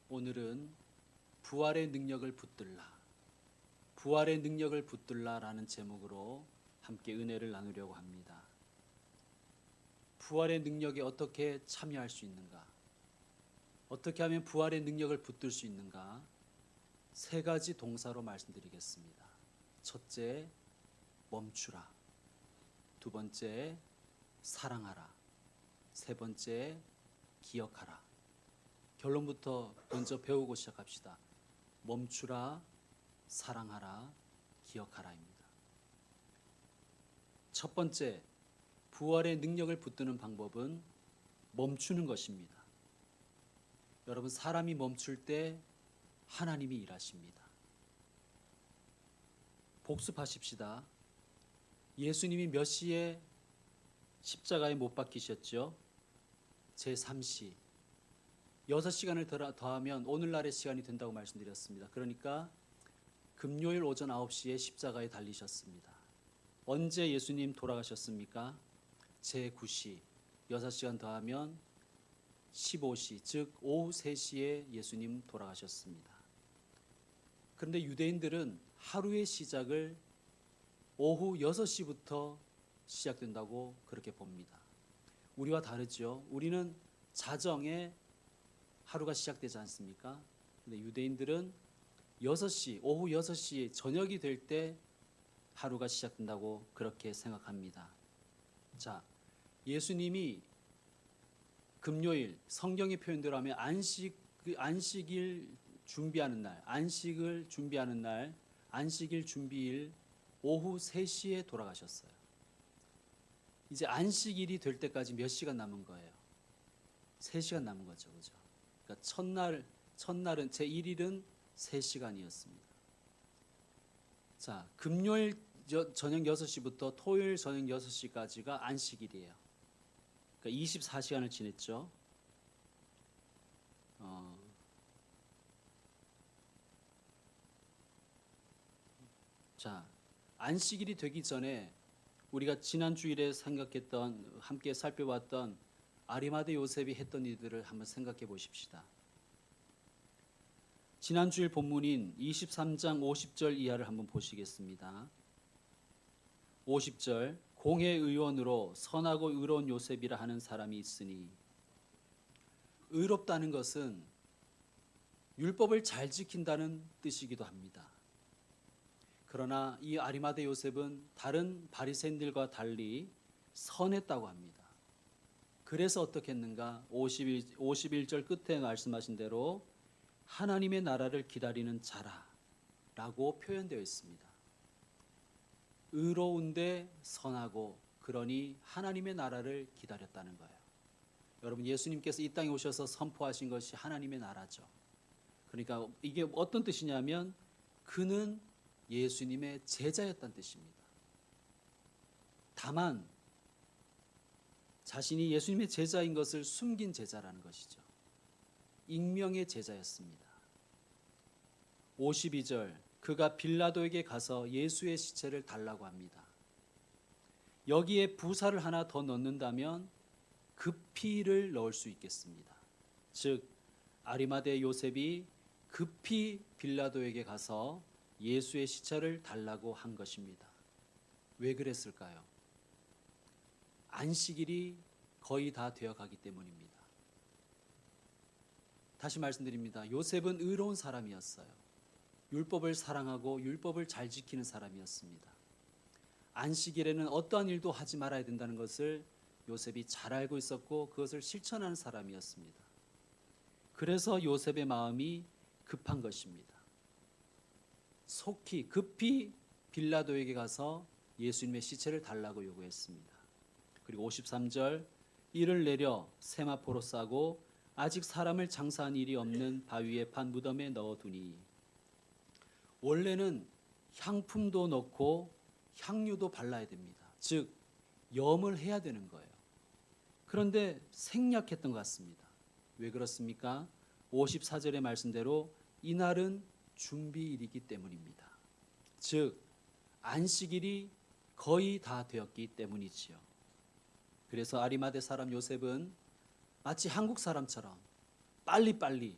오늘은 부활의 능력을 붙들라, 부활의 능력을 붙들라라는 제목으로 함께 은혜를 나누려고 합니다. 부활의 능력에 어떻게 참여할 수 있는가? 어떻게 하면 부활의 능력을 붙들 수 있는가? 세 가지 동사로 말씀드리겠습니다. 첫째, 멈추라. 두 번째, 사랑하라. 세 번째, 기억하라. 결론부터 먼저 배우고 시작합시다. 멈추라, 사랑하라, 기억하라입니다. 첫 번째, 부활의 능력을 붙드는 방법은 멈추는 것입니다. 여러분, 사람이 멈출 때 하나님이 일하십니다. 복습하십시다. 예수님이 몇 시에 십자가에 못 박히셨죠? 제3시. 6시간을 더하면 오늘날의 시간이 된다고 말씀드렸습니다. 그러니까 금요일 오전 9시에 십자가에 달리셨습니다. 언제 예수님 돌아가셨습니까? 제9시. 6시간 더하면 15시, 즉 오후 3시에 예수님 돌아가셨습니다. 그런데 유대인들은 하루의 시작을 오후 6시부터 시작된다고 그렇게 봅니다. 우리와 다르죠. 우리는 자정에 하루가 시작되지 않습니까? 근데 유대인들은 6시, 오후 6시 저녁이 될 때 하루가 시작된다고 그렇게 생각합니다. 자, 예수님이 금요일 성경의 표현대로 하면 안식일 준비하는 날, 안식을 준비하는 날, 안식일 준비일 오후 3시에 돌아가셨어요. 이제 안식일이 될 때까지 몇 시간 남은 거예요? 3시간 남은 거죠. 그죠? 그러니까 첫날은 제1일은 3시간이었습니다. 자, 금요일 저녁 6시부터 토요일 저녁 6시까지가 안식일이에요. 그러니까 24시간을 지냈죠. 자, 안식일이 되기 전에 우리가 지난 주일에 생각했던, 함께 살펴봤던 아리마대 요셉이 했던 일들을 한번 생각해 보십시다. 지난 주일 본문인 23장 50절 이하를 한번 보시겠습니다. 50절, 공회의원으로 선하고 의로운 요셉이라 하는 사람이 있으니, 의롭다는 것은 율법을 잘 지킨다는 뜻이기도 합니다. 그러나 이 아리마대 요셉은 다른 바리새인들과 달리 선했다고 합니다. 그래서 어떻게 했는가? 51절 끝에 말씀하신 대로 하나님의 나라를 기다리는 자라라고 표현되어 있습니다. 의로운데 선하고, 그러니 하나님의 나라를 기다렸다는 거예요. 여러분, 예수님께서 이 땅에 오셔서 선포하신 것이 하나님의 나라죠. 그러니까 이게 어떤 뜻이냐면 그는 예수님의 제자였다는 뜻입니다. 다만 자신이 예수님의 제자인 것을 숨긴 제자라는 것이죠. 익명의 제자였습니다. 52절, 그가 빌라도에게 가서 예수의 시체를 달라고 합니다. 여기에 부사를 하나 더 넣는다면 급히를 넣을 수 있겠습니다. 즉 아리마대 요셉이 급히 빌라도에게 가서 예수의 시체를 달라고 한 것입니다. 왜 그랬을까요? 안식일이 거의 다 되어 가기 때문입니다. 다시 말씀드립니다. 요셉은 의로운 사람이었어요. 율법을 사랑하고 율법을 잘 지키는 사람이었습니다. 안식일에는 어떠한 일도 하지 말아야 된다는 것을 요셉이 잘 알고 있었고 그것을 실천하는 사람이었습니다. 그래서 요셉의 마음이 급한 것입니다. 급히 빌라도에게 가서 예수님의 시체를 달라고 요구했습니다. 그리고 53절, 이를 내려 세마포로 싸고 아직 사람을 장사한 일이 없는 바위에 판 무덤에 넣어두니, 원래는 향품도 넣고 향유도 발라야 됩니다. 즉 염을 해야 되는 거예요. 그런데 생략했던 것 같습니다. 왜 그렇습니까? 54절의 말씀대로 이날은 준비일이기 때문입니다. 즉 안식일이 거의 다 되었기 때문이지요. 그래서 아리마대 사람 요셉은 마치 한국 사람처럼 빨리빨리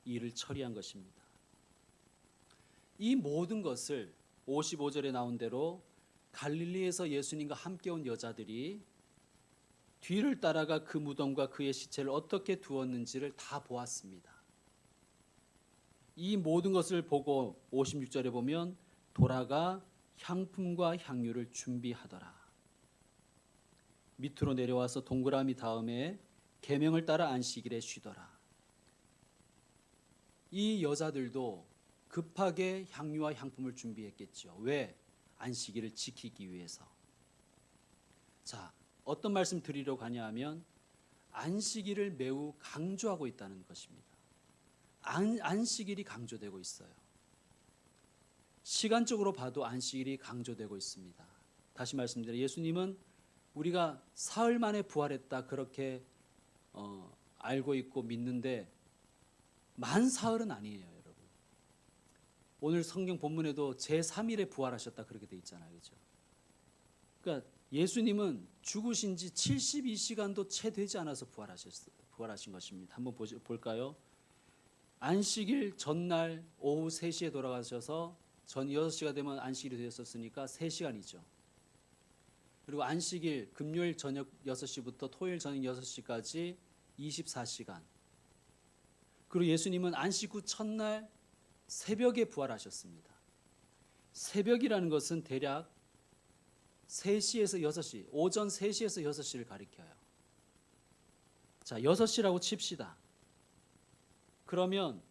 일을 처리한 것입니다. 이 모든 것을 55절에 나온 대로 갈릴리에서 예수님과 함께 온 여자들이 뒤를 따라가 그 무덤과 그의 시체를 어떻게 두었는지를 다 보았습니다. 이 모든 것을 보고 56절에 보면 돌아가 향품과 향유를 준비하더라. 밑으로 내려와서 동그라미 다음에 계명을 따라 안식일에 쉬더라. 이 여자들도 급하게 향유와 향품을 준비했겠죠. 왜? 안식일을 지키기 위해서. 자, 어떤 말씀 드리려고 하냐 하면 안식일을 매우 강조하고 있다는 것입니다. 안식일이 강조되고 있어요. 시간적으로 봐도 안식일이 강조되고 있습니다. 다시 말씀드려 예수님은 우리가 사흘 만에 부활했다 그렇게 알고 있고 믿는데 만 사흘은 아니에요, 여러분. 오늘 성경 본문에도 제3일에 부활하셨다 그렇게 돼 있잖아요, 그렇죠? 그러니까 예수님은 죽으신 지 72시간도 채 되지 않아서 부활하신 것입니다. 한번 볼까요? 안식일 전날 오후 3시에 돌아가셔서 전 6시가 되면 안식일이 되었으니까 3시간이죠. 그리고 안식일 금요일 저녁 6시부터 토요일 저녁 6시까지 24시간. 그리고 예수님은 안식 후 첫날 새벽에 부활하셨습니다. 새벽이라는 것은 대략 3시에서 6시, 오전 3시에서 6시를 가리켜요. 자, 6시라고 칩시다. 그러면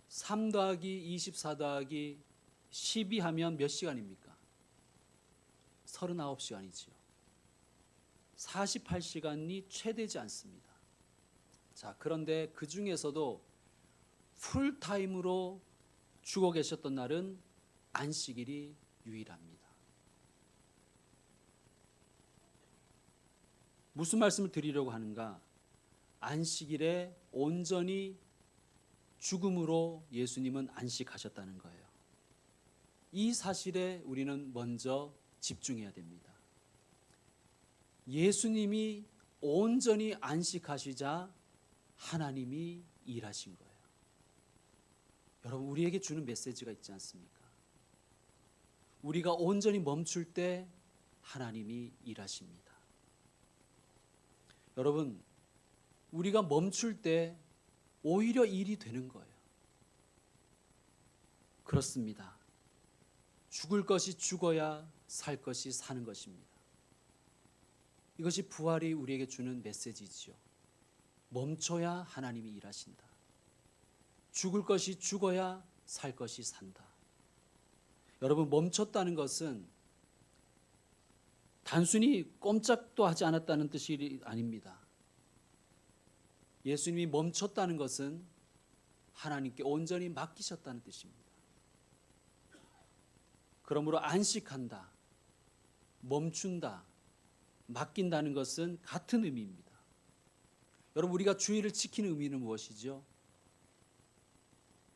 3 더하기 24 더하기 12 하면 몇 시간입니까? 39시간이지요. 48시간이 채 되지 않습니다. 자, 그런데 그 중에서도 풀타임으로 죽어 계셨던 날은 안식일이 유일합니다. 무슨 말씀을 드리려고 하는가? 안식일에 온전히 죽음으로 예수님은 안식하셨다는 거예요. 이 사실에 우리는 먼저 집중해야 됩니다. 예수님이 온전히 안식하시자 하나님이 일하신 거예요. 여러분, 우리에게 주는 메시지가 있지 않습니까? 우리가 온전히 멈출 때 하나님이 일하십니다. 여러분, 우리가 멈출 때 오히려 일이 되는 거예요. 그렇습니다. 죽을 것이 죽어야 살 것이 사는 것입니다. 이것이 부활이 우리에게 주는 메시지지요. 멈춰야 하나님이 일하신다. 죽을 것이 죽어야 살 것이 산다. 여러분, 멈췄다는 것은 단순히 꼼짝도 하지 않았다는 뜻이 아닙니다. 예수님이 멈췄다는 것은 하나님께 온전히 맡기셨다는 뜻입니다. 그러므로 안식한다, 멈춘다, 맡긴다는 것은 같은 의미입니다. 여러분, 우리가 주의를 지키는 의미는 무엇이죠?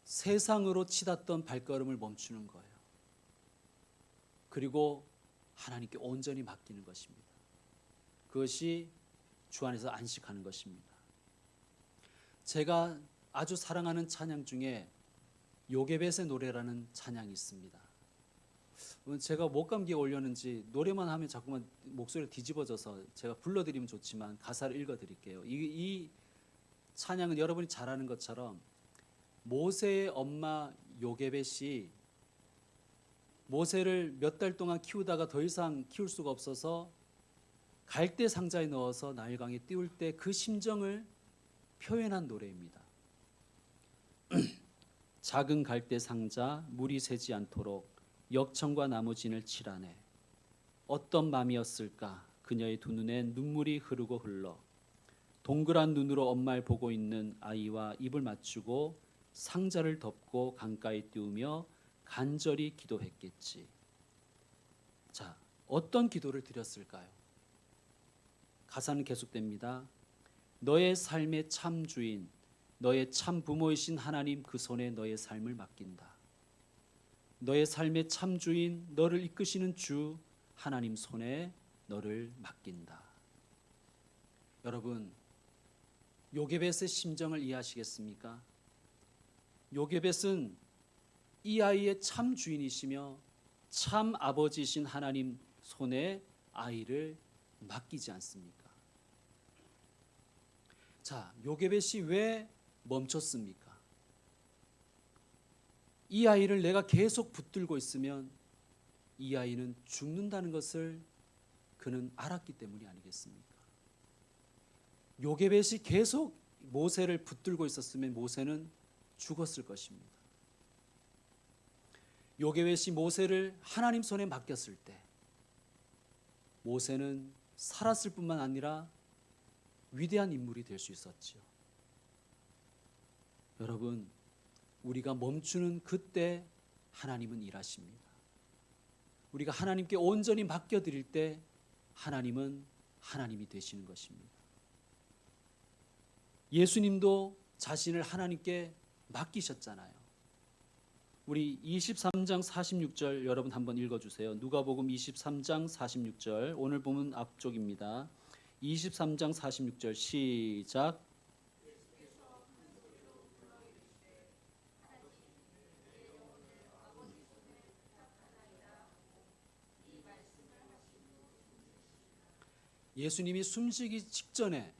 세상으로 치닫던 발걸음을 멈추는 거예요. 그리고 하나님께 온전히 맡기는 것입니다. 그것이 주 안에서 안식하는 것입니다. 제가 아주 사랑하는 찬양 중에 요게벳의 노래라는 찬양이 있습니다. 제가 목감기에 올렸는지 노래만 하면 자꾸만 목소리가 뒤집어져서 제가 불러드리면 좋지만 가사를 읽어드릴게요. 이 찬양은 여러분이 잘 아는 것처럼 모세의 엄마 요게벳이 모세를 몇 달 동안 키우다가 더 이상 키울 수가 없어서 갈대 상자에 넣어서 나일강에 띄울 때 그 심정을 표현한 노래입니다. 작은 갈대 상자 물이 새지 않도록 역청과 나무진을 칠하네. 어떤 밤이었을까 그녀의 두 눈에 눈물이 흐르고 흘러 동그란 눈으로 엄마를 보고 있는 아이와 입을 맞추고 상자를 덮고 강가에 띄우며 간절히 기도했겠지. 자, 어떤 기도를 드렸을까요? 가사는 계속됩니다. 너의 삶의 참 주인, 너의 참 부모이신 하나님 그 손에 너의 삶을 맡긴다. 너의 삶의 참 주인, 너를 이끄시는 주 하나님 손에 너를 맡긴다. 여러분, 요게벳의 심정을 이해하시겠습니까? 요게벳은 이 아이의 참 주인이시며 참 아버지이신 하나님 손에 아이를 맡기지 않습니까? 자, 요게벳이 왜 멈췄습니까? 이 아이를 내가 계속 붙들고 있으면 이 아이는 죽는다는 것을 그는 알았기 때문이 아니겠습니까? 요게벳이 계속 모세를 붙들고 있었으면 모세는 죽었을 것입니다. 요게벳이 모세를 하나님 손에 맡겼을 때 모세는 살았을 뿐만 아니라 위대한 인물이 될 수 있었지요. 여러분, 우리가 멈추는 그때 하나님은 일하십니다. 우리가 하나님께 온전히 맡겨드릴 때 하나님은 하나님이 되시는 것입니다. 예수님도 자신을 하나님께 맡기셨잖아요. 우리 23장 46절 여러분 한번 읽어주세요. 누가복음 23장 46절 오늘 보면 앞쪽입니다. 23장 46절 시작. 예수님이 숨쉬기 직전에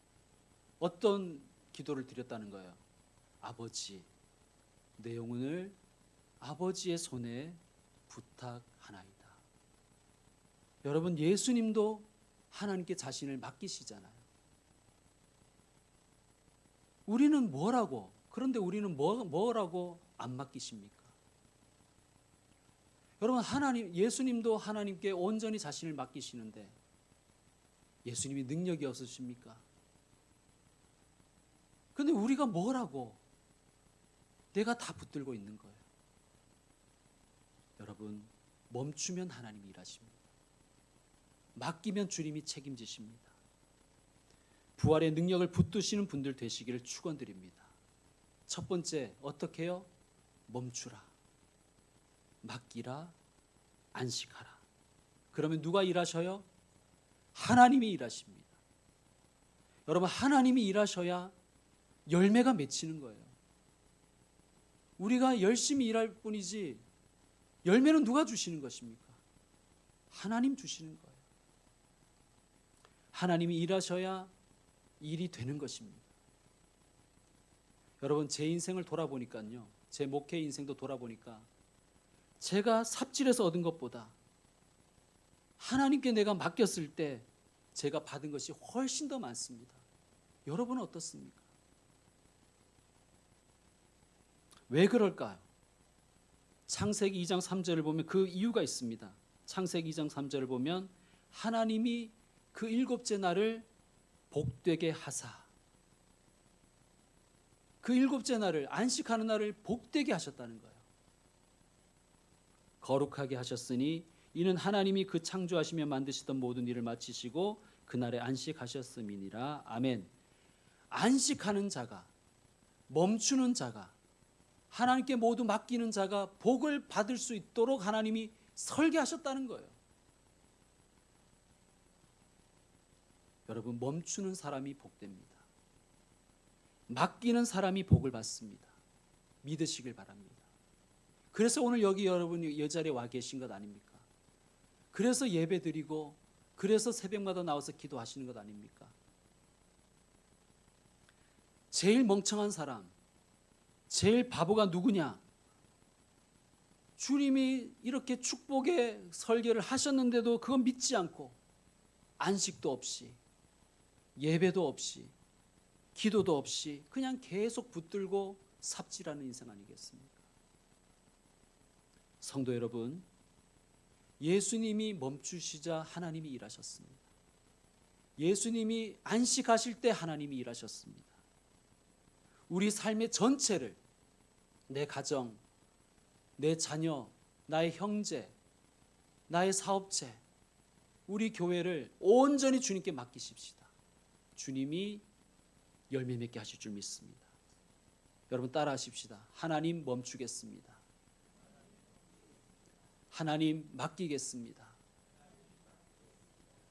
어떤 기도를 드렸다는 거예요. 아버지, 내 영혼을 아버지의 손에 부탁하나이다. 여러분, 예수님도 하나님께 자신을 맡기시잖아요. 우리는 뭐라고? 그런데 우리는 뭐라고 안 맡기십니까? 여러분, 예수님도 하나님께 온전히 자신을 맡기시는데 예수님이 능력이 없으십니까? 근데 우리가 뭐라고 내가 다 붙들고 있는 거예요. 여러분, 멈추면 하나님이 일하십니다. 맡기면 주님이 책임지십니다. 부활의 능력을 붙드시는 분들 되시기를 축원드립니다. 첫 번째, 어떻게 해요? 멈추라, 맡기라, 안식하라. 그러면 누가 일하셔요? 하나님이 일하십니다. 여러분, 하나님이 일하셔야 열매가 맺히는 거예요. 우리가 열심히 일할 뿐이지 열매는 누가 주시는 것입니까? 하나님 주시는 거예요. 하나님이 일하셔야 일이 되는 것입니다. 여러분, 제 인생을 돌아보니까요, 제 목회 인생도 돌아보니까 제가 삽질해서 얻은 것보다 하나님께 내가 맡겼을 때 제가 받은 것이 훨씬 더 많습니다. 여러분은 어떻습니까? 왜 그럴까요? 창세기 2장 3절을 보면 그 이유가 있습니다. 창세기 2장 3절을 보면 하나님이 그 일곱째 날을 복되게 하사, 그 일곱째 날을, 안식하는 날을 복되게 하셨다는 거예요. 거룩하게 하셨으니 이는 하나님이 그 창조하시며 만드시던 모든 일을 마치시고 그날에 안식하셨음이니라. 아멘. 안식하는 자가, 멈추는 자가, 하나님께 모두 맡기는 자가 복을 받을 수 있도록 하나님이 설계하셨다는 거예요. 여러분, 멈추는 사람이 복됩니다. 맡기는 사람이 복을 받습니다. 믿으시길 바랍니다. 그래서 오늘 여기 여러분이 이 자리에 와 계신 것 아닙니까? 그래서 예배 드리고, 그래서 새벽마다 나와서 기도하시는 것 아닙니까? 제일 멍청한 사람, 제일 바보가 누구냐? 주님이 이렇게 축복의 설계를 하셨는데도 그건 믿지 않고 안식도 없이, 예배도 없이, 기도도 없이 그냥 계속 붙들고 삽질하는 인생 아니겠습니까? 성도 여러분, 예수님이 멈추시자 하나님이 일하셨습니다. 예수님이 안식하실 때 하나님이 일하셨습니다. 우리 삶의 전체를, 내 가정, 내 자녀, 나의 형제, 나의 사업체, 우리 교회를 온전히 주님께 맡기십시다. 주님이 열매 맺게 하실 줄 믿습니다. 여러분, 따라 하십시다. 하나님 멈추겠습니다. 하나님 맡기겠습니다.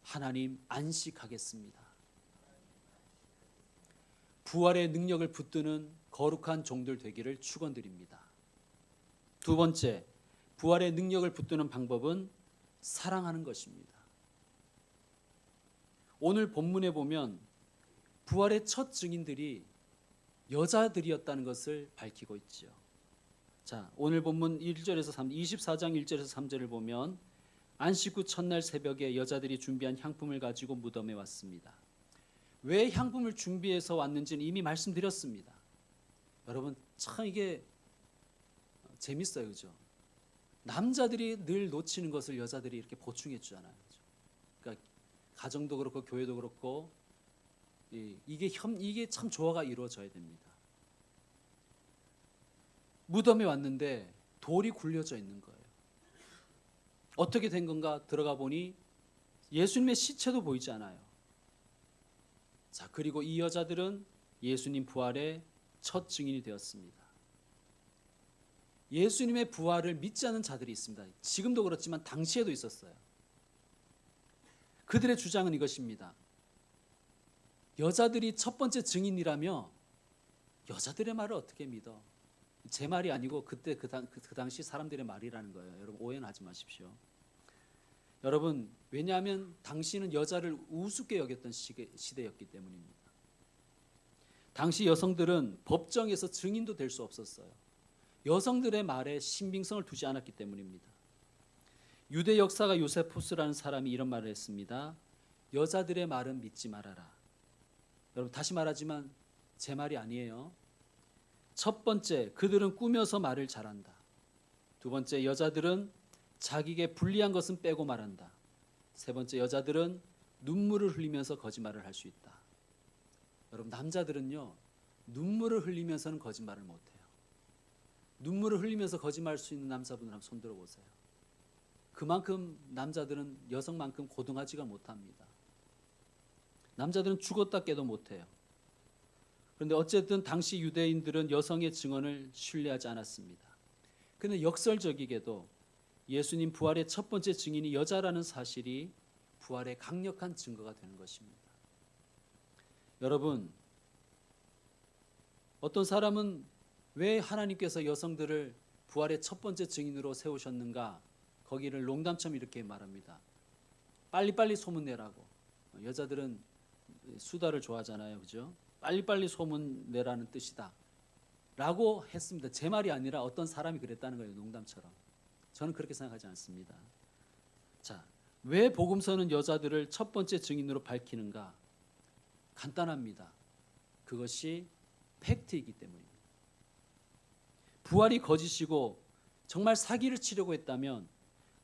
하나님 안식하겠습니다. 부활의 능력을 붙드는 거룩한 종들 되기를 축원드립니다. 두 번째, 부활의 능력을 붙드는 방법은 사랑하는 것입니다. 오늘 본문에 보면 부활의 첫 증인들이 여자들이었다는 것을 밝히고 있죠. 자, 오늘 본문 1절에서 3, 24장 1절에서 3절을 보면 안식 후 첫날 새벽에 여자들이 준비한 향품을 가지고 무덤에 왔습니다. 왜 향품을 준비해서 왔는지는 이미 말씀드렸습니다. 여러분 참 이게 재밌어요, 그죠? 남자들이 늘 놓치는 것을 여자들이 이렇게 보충해 주잖아요. 그죠? 그러니까 가정도 그렇고 교회도 그렇고 이게 참 조화가 이루어져야 됩니다. 무덤에 왔는데 돌이 굴려져 있는 거예요. 어떻게 된 건가 들어가 보니 예수님의 시체도 보이지 않아요. 자, 그리고 이 여자들은 예수님 부활의 첫 증인이 되었습니다. 예수님의 부활을 믿지 않는 자들이 있습니다. 지금도 그렇지만 당시에도 있었어요. 그들의 주장은 이것입니다. 여자들이 첫 번째 증인이라며 여자들의 말을 어떻게 믿어? 제 말이 아니고 그때 그 당시 사람들의 말이라는 거예요. 여러분 오해는 하지 마십시오. 여러분 왜냐하면 당시는 여자를 우습게 여겼던 시대였기 때문입니다. 당시 여성들은 법정에서 증인도 될 수 없었어요. 여성들의 말에 신빙성을 두지 않았기 때문입니다. 유대 역사가 요세푸스라는 사람이 이런 말을 했습니다. 여자들의 말은 믿지 말아라. 여러분 다시 말하지만 제 말이 아니에요. 첫 번째, 그들은 꾸며서 말을 잘한다. 두 번째, 여자들은 자기에게 불리한 것은 빼고 말한다. 세 번째, 여자들은 눈물을 흘리면서 거짓말을 할 수 있다. 여러분 남자들은요, 눈물을 흘리면서는 거짓말을 못해요. 눈물을 흘리면서 거짓말할 수 있는 남자분들 한번 손 들어보세요. 그만큼 남자들은 여성만큼 고등하지가 못합니다. 남자들은 죽었다 깨도 못해요. 그런데 어쨌든 당시 유대인들은 여성의 증언을 신뢰하지 않았습니다. 그런데 역설적이게도 예수님 부활의 첫 번째 증인이 여자라는 사실이 부활의 강력한 증거가 되는 것입니다. 여러분, 어떤 사람은 왜 하나님께서 여성들을 부활의 첫 번째 증인으로 세우셨는가? 거기를 농담처럼 이렇게 말합니다. 빨리빨리 소문내라고. 여자들은 수다를 좋아하잖아요, 그죠? 빨리빨리 소문내라는 뜻이다 라고 했습니다. 제 말이 아니라 어떤 사람이 그랬다는 거예요, 농담처럼. 저는 그렇게 생각하지 않습니다. 자, 왜 복음서는 여자들을 첫 번째 증인으로 밝히는가? 간단합니다. 그것이 팩트이기 때문입니다. 부활이 거짓이고 정말 사기를 치려고 했다면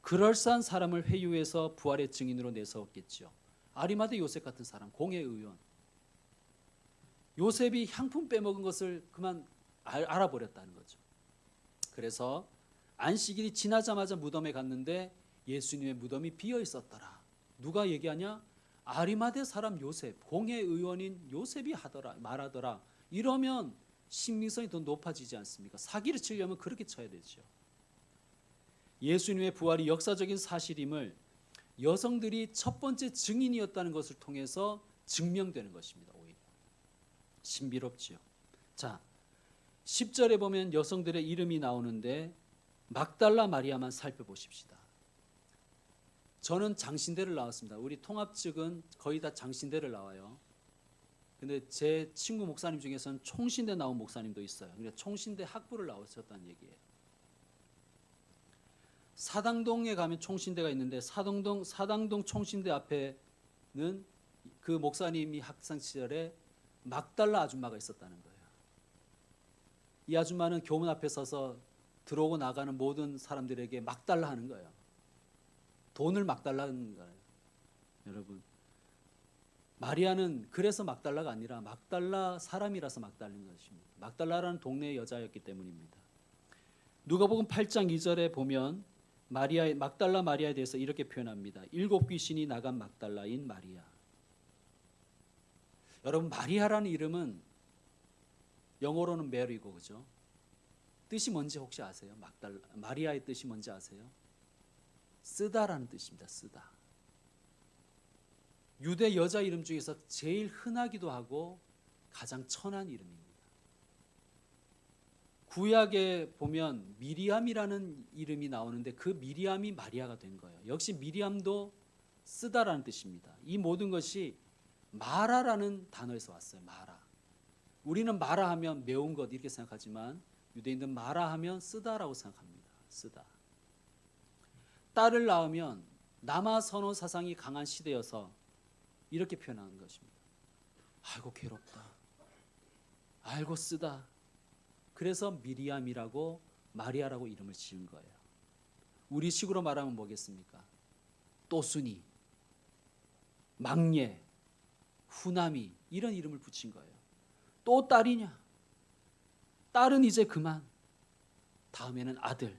그럴싸한 사람을 회유해서 부활의 증인으로 내세웠겠죠. 아리마대 요셉 같은 사람, 공회의원. 요셉이 향품 빼먹은 것을 그만 알아버렸다는 거죠. 그래서 안식일이 지나자마자 무덤에 갔는데 예수님의 무덤이 비어 있었더라. 누가 얘기하냐? 아리마대 사람 요셉, 공회의원인 요셉이 말하더라. 이러면 신빙성이 더 높아지지 않습니까? 사기를 치려면 그렇게 쳐야 되죠. 예수님의 부활이 역사적인 사실임을 여성들이 첫 번째 증인이었다는 것을 통해서 증명되는 것입니다. 오히려 신비롭지요. 자, 10절에 보면 여성들의 이름이 나오는데 막달라 마리아만 살펴보십시다. 저는 장신대를 나왔습니다. 우리 통합 측은 거의 다 장신대를 나와요. 근데 제 친구 목사님 중에서는 총신대 나온 목사님도 있어요. 그러니까 총신대 학부를 나오셨다는 얘기예요. 사당동에 가면 총신대가 있는데 사당동 총신대 앞에는 그 목사님이 학창 시절에 막달라 아줌마가 있었다는 거예요. 이 아줌마는 교문 앞에 서서 들어오고 나가는 모든 사람들에게 막달라 하는 거예요. 돈을 막달라 하는 거예요. 여러분, 마리아는 그래서 막달라가 아니라 막달라 사람이라서 막달린 것입니다. 막달라라는 동네의 여자였기 때문입니다. 누가복음 8장 2절에 보면 막달라 마리아에 대해서 이렇게 표현합니다. 7 귀신이 나간 막달라인 마리아. 여러분, 마리아라는 이름은 영어로는 메리고, 그죠? 뜻이 뭔지 혹시 아세요? 마리아의 뜻이 뭔지 아세요? 쓰다라는 뜻입니다. 쓰다. 유대 여자 이름 중에서 제일 흔하기도 하고 가장 천한 이름입니다. 구약에 보면 미리암이라는 이름이 나오는데 그 미리암이 마리아가 된 거예요. 역시 미리암도 쓰다라는 뜻입니다. 이 모든 것이 마라라는 단어에서 왔어요. 마라. 우리는 마라 하면 매운 것 이렇게 생각하지만 유대인들은 마라 하면 쓰다라고 생각합니다. 쓰다. 딸을 낳으면 남아 선호 사상이 강한 시대여서 이렇게 표현하는 것입니다. 아이고 괴롭다. 아이고 쓰다. 그래서 미리암이라고 마리아라고 이름을 지은 거예요. 우리식으로 말하면 뭐겠습니까? 또순이, 막내, 후남이 이런 이름을 붙인 거예요. 또 딸이냐? 딸은 이제 그만. 다음에는 아들.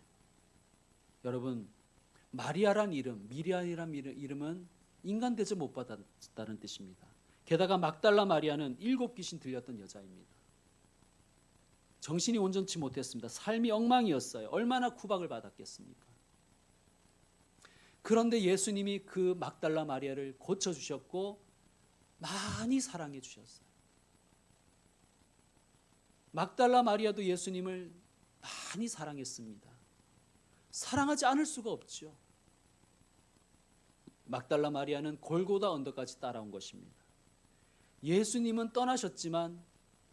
여러분 마리아란 이름, 미리암이란 이름은 인간 대접 못 받았다는 뜻입니다. 게다가 막달라 마리아는 7 귀신 들렸던 여자입니다. 정신이 온전치 못했습니다. 삶이 엉망이었어요. 얼마나 구박을 받았겠습니까? 그런데 예수님이 그 막달라 마리아를 고쳐주셨고 많이 사랑해 주셨어요. 막달라 마리아도 예수님을 많이 사랑했습니다. 사랑하지 않을 수가 없죠. 막달라 마리아는 골고다 언덕까지 따라온 것입니다. 예수님은 떠나셨지만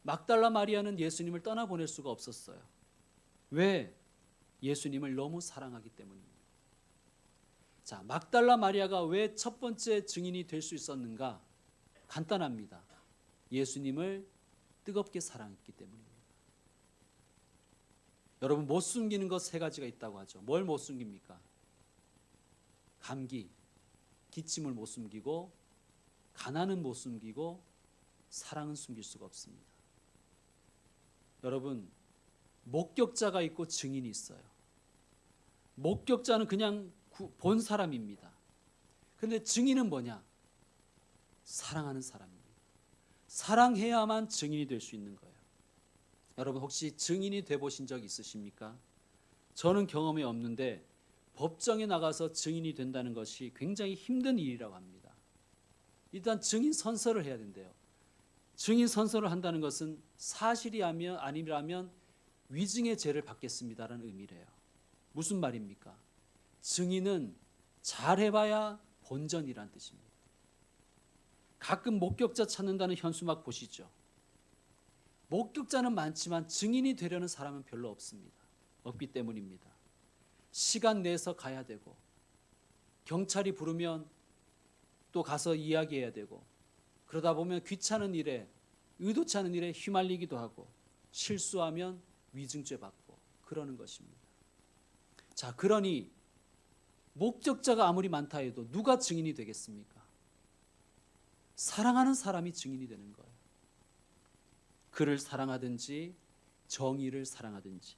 막달라 마리아는 예수님을 떠나보낼 수가 없었어요. 왜? 예수님을 너무 사랑하기 때문입니다. 자, 막달라 마리아가 왜 첫 번째 증인이 될 수 있었는가? 간단합니다. 예수님을 뜨겁게 사랑했기 때문입니다. 여러분 못 숨기는 것 3가지가 있다고 하죠. 뭘 못 숨깁니까? 감기, 기침을 못 숨기고 가난은 못 숨기고 사랑은 숨길 수가 없습니다. 여러분 목격자가 있고 증인이 있어요. 목격자는 그냥 본 사람입니다. 그런데 증인은 뭐냐? 사랑하는 사람입니다. 사랑해야만 증인이 될 수 있는 거예요. 여러분 혹시 증인이 돼 보신 적 있으십니까? 저는 경험이 없는데 법정에 나가서 증인이 된다는 것이 굉장히 힘든 일이라고 합니다. 일단 증인 선서를 해야 된대요. 증인 선서를 한다는 것은 사실이 아니라면 위증의 죄를 받겠습니다라는 의미래요. 무슨 말입니까? 증인은 잘해봐야 본전이란 뜻입니다. 가끔 목격자 찾는다는 현수막 보시죠. 목격자는 많지만 증인이 되려는 사람은 별로 없습니다. 없기 때문입니다. 시간 내서 가야 되고 경찰이 부르면 또 가서 이야기해야 되고 그러다 보면 귀찮은 일에 의도치 않은 일에 휘말리기도 하고 실수하면 위증죄 받고 그러는 것입니다. 자, 그러니 목격자가 아무리 많다 해도 누가 증인이 되겠습니까? 사랑하는 사람이 증인이 되는 거예요. 그를 사랑하든지 정의를 사랑하든지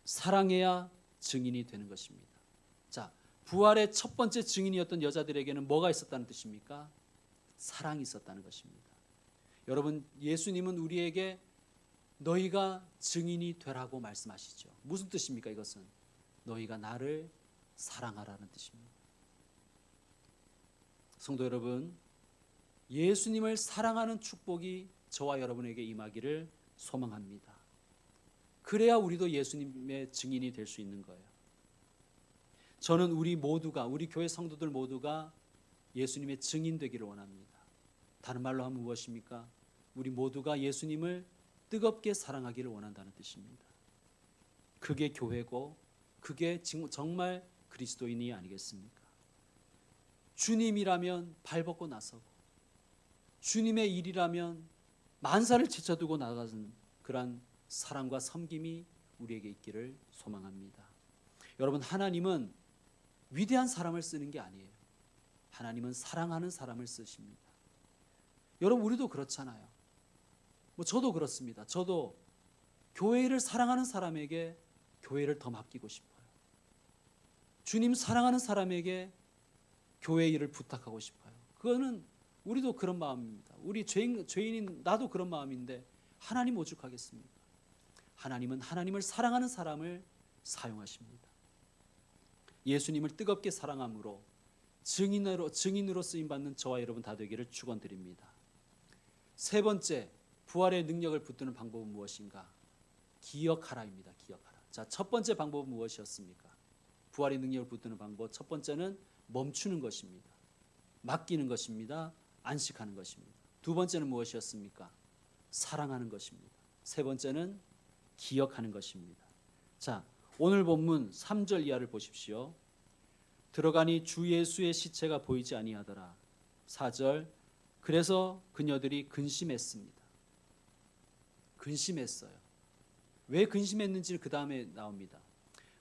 사랑해야 증인이 되는 것입니다. 자, 부활의 첫 번째 증인이었던 여자들에게는 뭐가 있었다는 뜻입니까? 사랑이 있었다는 것입니다. 여러분 예수님은 우리에게 너희가 증인이 되라고 말씀하시죠. 무슨 뜻입니까? 이것은 너희가 나를 사랑하라는 뜻입니다. 성도 여러분, 예수님을 사랑하는 축복이 저와 여러분에게 임하기를 소망합니다. 그래야 우리도 예수님의 증인이 될 수 있는 거예요. 저는 우리 교회 성도들 모두가 예수님의 증인 되기를 원합니다. 다른 말로 하면 무엇입니까? 우리 모두가 예수님을 뜨겁게 사랑하기를 원한다는 뜻입니다. 그게 교회고 그게 정말 그리스도인이 아니겠습니까? 주님이라면 발벗고 나서고 주님의 일이라면 만사를 제쳐두고 나가는 그런 사랑과 섬김이 우리에게 있기를 소망합니다. 여러분 하나님은 위대한 사람을 쓰는 게 아니에요. 하나님은 사랑하는 사람을 쓰십니다. 여러분 우리도 그렇잖아요. 저도 그렇습니다. 저도 교회를 사랑하는 사람에게 교회를 더 맡기고 싶어요. 주님 사랑하는 사람에게 교회 일을 부탁하고 싶어요. 그거는 우리도 그런 마음입니다. 우리 죄인인 나도 그런 마음인데 하나님 오죽하겠습니까? 하나님은 하나님을 사랑하는 사람을 사용하십니다. 예수님을 뜨겁게 사랑함으로 증인으로 쓰임받는 저와 여러분 다 되기를 축원드립니다. 세 번째, 부활의 능력을 붙드는 방법은 무엇인가? 기억하라입니다. 기억하라. 자, 첫 번째 방법은 무엇이었습니까? 부활의 능력을 붙드는 방법 첫 번째는 멈추는 것입니다. 맡기는 것입니다. 안식하는 것입니다. 두 번째는 무엇이었습니까? 사랑하는 것입니다. 세 번째는 기억하는 것입니다. 자, 오늘 본문 3절 이하를 보십시오. 들어가니 주 예수의 시체가 보이지 아니하더라. 4절 그래서 그녀들이 근심했습니다. 근심했어요. 왜 근심했는지 그 다음에 나옵니다.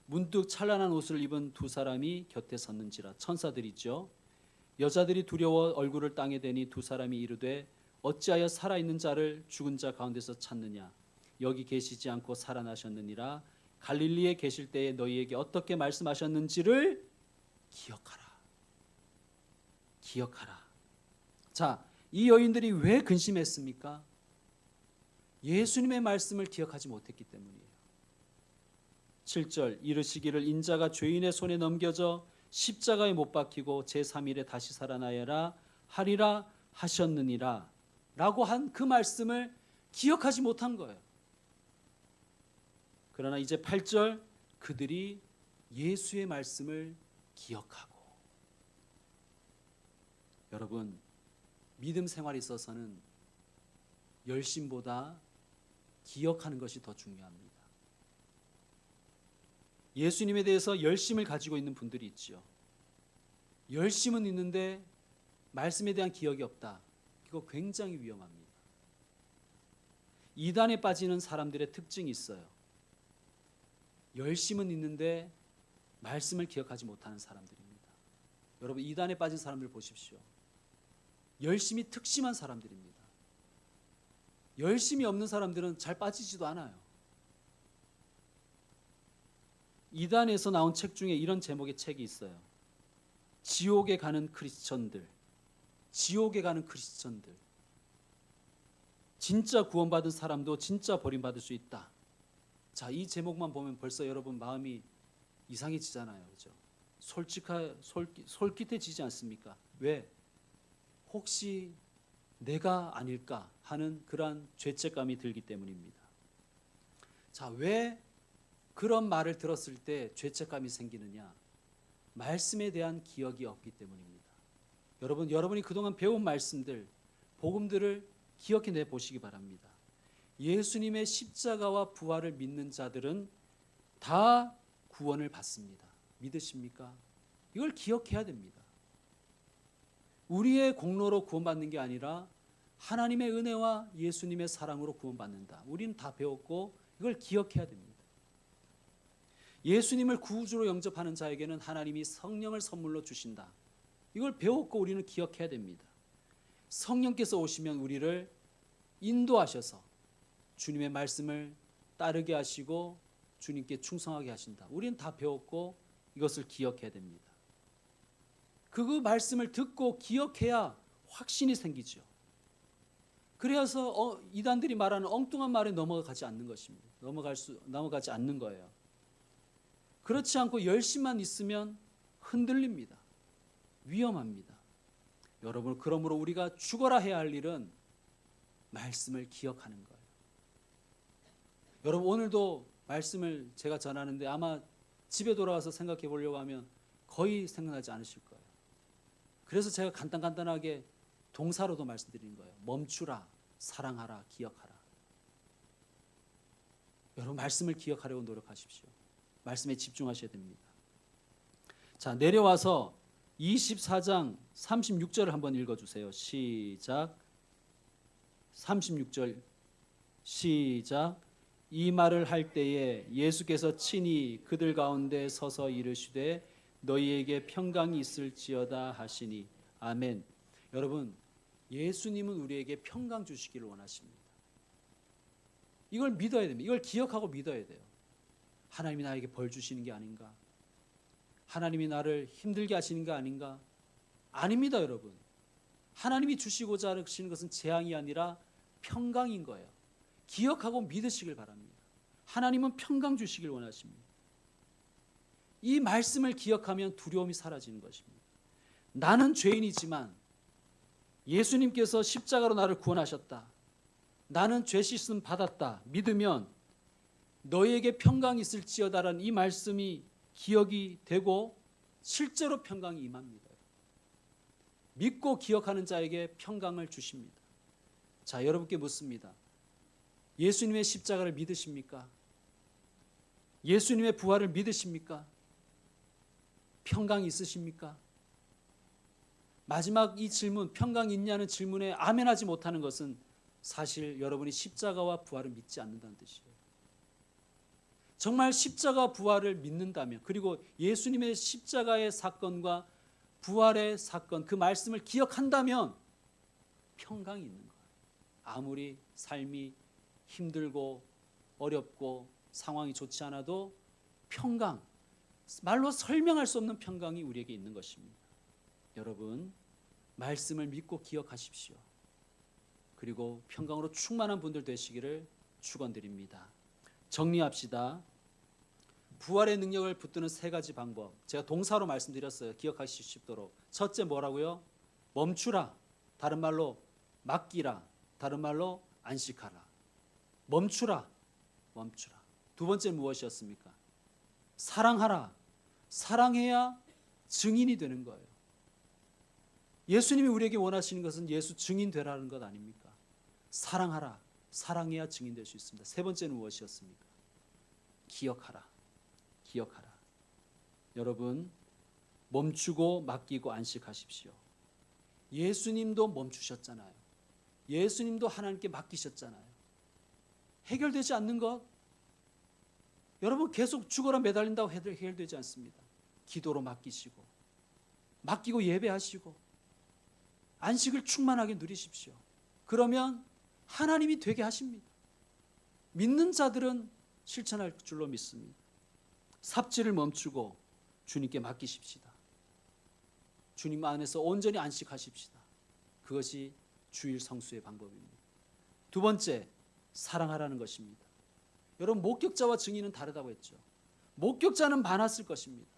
문득 찬란한 옷을 입은 두 사람이 곁에 섰는지라. 천사들이죠. 여자들이 두려워 얼굴을 땅에 대니 두 사람이 이르되 어찌하여 살아있는 자를 죽은 자 가운데서 찾느냐. 여기 계시지 않고 살아나셨느니라. 갈릴리에 계실 때에 너희에게 어떻게 말씀하셨는지를 기억하라. 기억하라. 자, 이 여인들이 왜 근심했습니까? 예수님의 말씀을 기억하지 못했기 때문이에요. 7절 이르시기를 인자가 죄인의 손에 넘겨져 십자가에 못 박히고 제3일에 다시 살아나야라 하리라 하셨느니라 라고 한 그 말씀을 기억하지 못한 거예요. 그러나 이제 8절 그들이 예수의 말씀을 기억하고. 여러분, 믿음 생활에 있어서는 열심보다 기억하는 것이 더 중요합니다. 예수님에 대해서 열심을 가지고 있는 분들이 있죠. 열심은 있는데 말씀에 대한 기억이 없다. 이거 굉장히 위험합니다. 이단에 빠지는 사람들의 특징이 있어요. 열심은 있는데 말씀을 기억하지 못하는 사람들입니다. 여러분, 이단에 빠진 사람들 보십시오. 열심이 특심한 사람들입니다. 열심이 없는 사람들은 잘 빠지지도 않아요. 이단에서 나온 책 중에 이런 제목의 책이 있어요. 지옥에 가는 크리스천들. 지옥에 가는 크리스천들. 진짜 구원받은 사람도 진짜 버림받을 수 있다. 자, 이 제목만 보면 벌써 여러분 마음이 이상해지잖아요. 그죠? 솔깃해지지 않습니까? 왜? 혹시 내가 아닐까 하는 그러한 죄책감이 들기 때문입니다. 자, 왜 그런 말을 들었을 때 죄책감이 생기느냐? 말씀에 대한 기억이 없기 때문입니다. 여러분이 그동안 배운 말씀들, 복음들을 기억해 보시기 바랍니다. 예수님의 십자가와 부활을 믿는 자들은 다 구원을 받습니다. 믿으십니까? 이걸 기억해야 됩니다. 우리의 공로로 구원받는 게 아니라 하나님의 은혜와 예수님의 사랑으로 구원받는다. 우리는 다 배웠고 이걸 기억해야 됩니다. 예수님을 구주로 영접하는 자에게는 하나님이 성령을 선물로 주신다. 이걸 배웠고 우리는 기억해야 됩니다. 성령께서 오시면 우리를 인도하셔서 주님의 말씀을 따르게 하시고 주님께 충성하게 하신다. 우리는 다 배웠고 이것을 기억해야 됩니다. 그 말씀을 듣고 기억해야 확신이 생기죠. 그래서 이단들이 말하는 엉뚱한 말에 넘어가지 않는 것입니다. 넘어가지 않는 거예요. 그렇지 않고 열심만 있으면 흔들립니다. 위험합니다. 여러분, 그러므로 우리가 죽어라 해야 할 일은 말씀을 기억하는 거예요. 여러분, 오늘도 말씀을 제가 전하는데 아마 집에 돌아와서 생각해 보려고 하면 거의 생각나지 않으실 거예요. 그래서 제가 간단하게 동사로도 말씀드리는 거예요. 멈추라, 사랑하라, 기억하라. 여러분, 말씀을 기억하려고 노력하십시오. 말씀에 집중하셔야 됩니다. 자, 내려와서 24장 36절을 한번 읽어주세요. 시작. 36절 시작. 이 말을 할 때에 예수께서 친히 그들 가운데 서서 이르시되 너희에게 평강이 있을지어다 하시니 아멘. 여러분, 예수님은 우리에게 평강 주시기를 원하십니다. 이걸 믿어야 됩니다. 이걸 기억하고 믿어야 돼요. 하나님이 나에게 벌 주시는 게 아닌가? 하나님이 나를 힘들게 하시는 게 아닌가? 아닙니다, 여러분. 하나님이 주시고자 하시는 것은 재앙이 아니라 평강인 거예요. 기억하고 믿으시길 바랍니다. 하나님은 평강 주시길 원하십니다. 이 말씀을 기억하면 두려움이 사라지는 것입니다. 나는 죄인이지만 예수님께서 십자가로 나를 구원하셨다. 나는 죄 씻음 받았다 믿으면 너희에게 평강이 있을지어다라는 이 말씀이 기억이 되고 실제로 평강이 임합니다. 믿고 기억하는 자에게 평강을 주십니다. 자, 여러분께 묻습니다. 예수님의 십자가를 믿으십니까? 예수님의 부활을 믿으십니까? 평강이 있으십니까? 마지막 이 질문, 평강이 있냐는 질문에 아멘하지 못하는 것은 사실 여러분이 십자가와 부활을 믿지 않는다는 뜻이에요. 정말 십자가 부활을 믿는다면, 그리고 예수님의 십자가의 사건과 부활의 사건, 그 말씀을 기억한다면 평강이 있는 거예요. 아무리 삶이 힘들고 어렵고 상황이 좋지 않아도 평강, 말로 설명할 수 없는 평강이 우리에게 있는 것입니다. 여러분, 말씀을 믿고 기억하십시오. 그리고 평강으로 충만한 분들 되시기를 축원드립니다. 정리합시다. 부활의 능력을 붙드는 세 가지 방법, 제가 동사로 말씀드렸어요. 기억하실 수 있도록. 첫째 뭐라고요? 멈추라. 다른 말로 맡기라. 다른 말로 안식하라. 멈추라. 멈추라. 두 번째 무엇이었습니까? 사랑하라. 사랑해야 증인이 되는 거예요. 예수님이 우리에게 원하시는 것은 예수 증인 되라는 것 아닙니까? 사랑하라. 사랑해야 증인 될 수 있습니다. 세 번째는 무엇이었습니까? 기억하라. 기억하라. 여러분, 멈추고 맡기고 안식하십시오. 예수님도 멈추셨잖아요. 예수님도 하나님께 맡기셨잖아요. 해결되지 않는 것, 여러분 계속 죽어라 매달린다고 해결되지 않습니다. 기도로 맡기시고, 맡기고 예배하시고, 안식을 충만하게 누리십시오. 그러면 하나님이 되게 하십니다. 믿는 자들은 실천할 줄로 믿습니다. 삽질을 멈추고 주님께 맡기십시다. 주님 안에서 온전히 안식하십시다. 그것이 주일 성수의 방법입니다. 두 번째, 사랑하라는 것입니다. 여러분, 목격자와 증인은 다르다고 했죠. 목격자는 많았을 것입니다.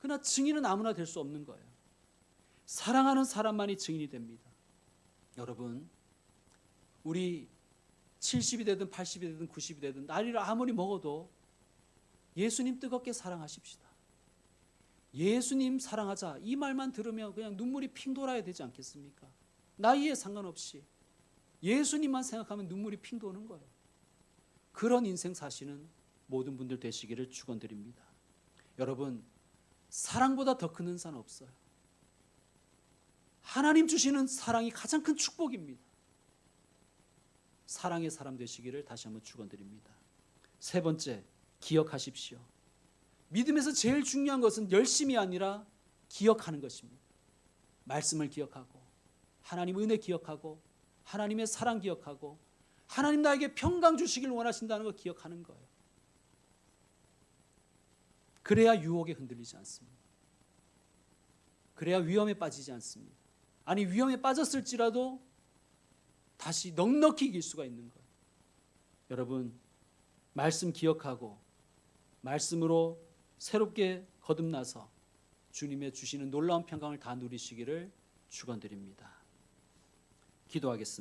그러나 증인은 아무나 될 수 없는 거예요. 사랑하는 사람만이 증인이 됩니다. 여러분, 우리 70이 되든 80이 되든 90이 되든 나이를 아무리 먹어도 예수님 뜨겁게 사랑하십시다. 예수님 사랑하자, 이 말만 들으면 그냥 눈물이 핑 돌아야 되지 않겠습니까? 나이에 상관없이 예수님만 생각하면 눈물이 핑 도는 거예요. 그런 인생 사시는 모든 분들 되시기를 축원드립니다. 여러분, 사랑보다 더 큰 은사는 없어요. 하나님 주시는 사랑이 가장 큰 축복입니다. 사랑의 사람 되시기를 다시 한번 축원드립니다. 세 번째, 기억하십시오. 믿음에서 제일 중요한 것은 열심이 아니라 기억하는 것입니다. 말씀을 기억하고, 하나님 은혜 기억하고, 하나님의 사랑 기억하고, 하나님 나에게 평강 주시길 원하신다는 걸 기억하는 거예요. 그래야 유혹에 흔들리지 않습니다. 그래야 위험에 빠지지 않습니다. 아니, 위험에 빠졌을지라도 다시 넉넉히 이길 수가 있는 거예요. 여러분, 말씀 기억하고 말씀으로 새롭게 거듭나서 주님의 주시는 놀라운 평강을 다 누리시기를 축원드립니다. 기도하겠습니다.